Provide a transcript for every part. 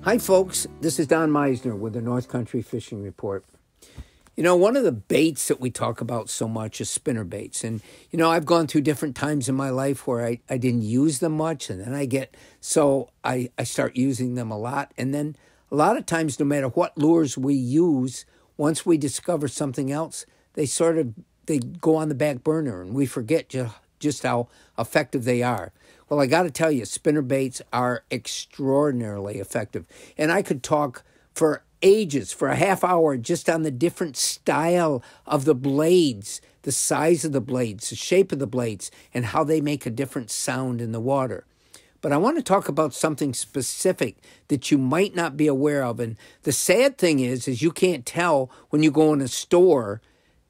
Hi, folks. This is Don Meisner with the North Country Fishing Report. You know, one of the baits that we talk about so much is spinnerbaits. And, you know, I've gone through different times in my life where I didn't use them much. And then I start using them a lot. And then a lot of times, no matter what lures we use, once we discover something else, they go on the back burner and we forget just how effective they are. Well, I got to tell you, spinnerbaits are extraordinarily effective. And I could talk for ages, for a half hour, just on the different style of the blades, the size of the blades, the shape of the blades, and how they make a different sound in the water. But I want to talk about something specific that you might not be aware of. And the sad thing is you can't tell when you go in a store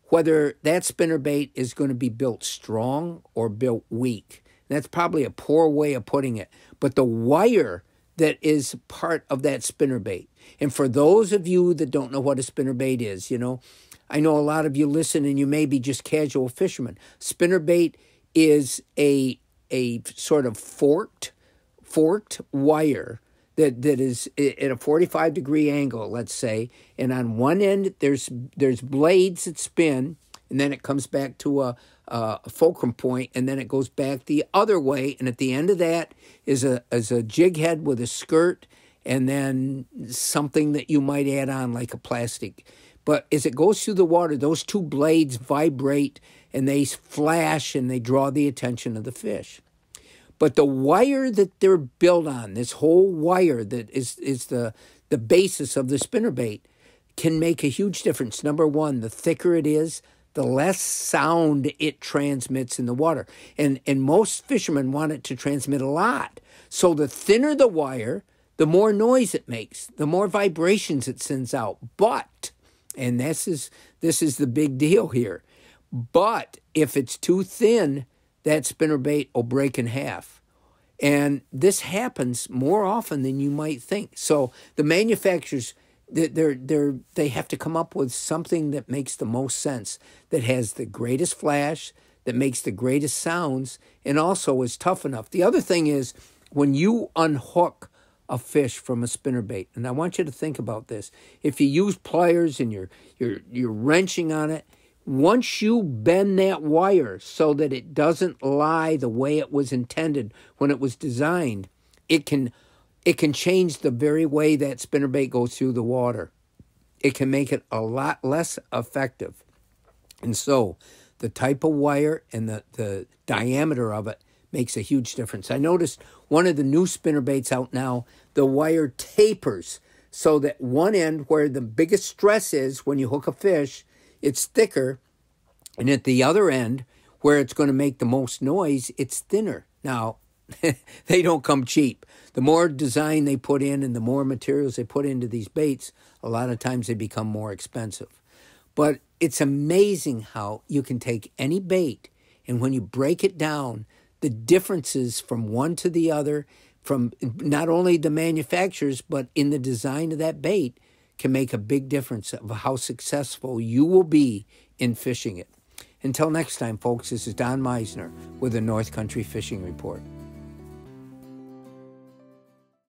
whether that spinnerbait is going to be built strong or built weak. That's probably a poor way of putting it. But the wire that is part of that spinnerbait, and for those of you that don't know what a spinnerbait is, you know, I know a lot of you listen and you may be just casual fishermen. Spinnerbait is a sort of forked wire that is at a 45-degree angle, let's say, and on one end there's blades that spin, and then it comes back to a fulcrum point, and then it goes back the other way, and at the end of that is a jig head with a skirt, and then something that you might add on like a plastic. But as it goes through the water, those two blades vibrate, and they flash, and they draw the attention of the fish. But the wire that they're built on, this whole wire that is the basis of the spinnerbait, can make a huge difference. Number one, the thicker it is, the less sound it transmits in the water. And most fishermen want it to transmit a lot. So the thinner the wire, the more noise it makes, the more vibrations it sends out. But, and this is the big deal here, but if it's too thin, that spinnerbait will break in half. And this happens more often than you might think. So the manufacturers, they have to come up with something that makes the most sense, that has the greatest flash, that makes the greatest sounds, and also is tough enough. The other thing is, when you unhook a fish from a spinnerbait, and I want you to think about this, if you use pliers and you're wrenching on it, once you bend that wire so that it doesn't lie the way it was intended when it was designed, it can change the very way that spinnerbait goes through the water. It can make it a lot less effective. And so the type of wire and the diameter of it makes a huge difference. I noticed one of the new spinnerbaits out now, the wire tapers so that one end where the biggest stress is when you hook a fish, it's thicker, and at the other end where it's going to make the most noise, it's thinner. Now, they don't come cheap. The more design they put in and the more materials they put into these baits, a lot of times they become more expensive. But it's amazing how you can take any bait, and when you break it down, the differences from one to the other, from not only the manufacturers, but in the design of that bait, can make a big difference of how successful you will be in fishing it. Until next time, folks, this is Don Meisner with the North Country Fishing Report.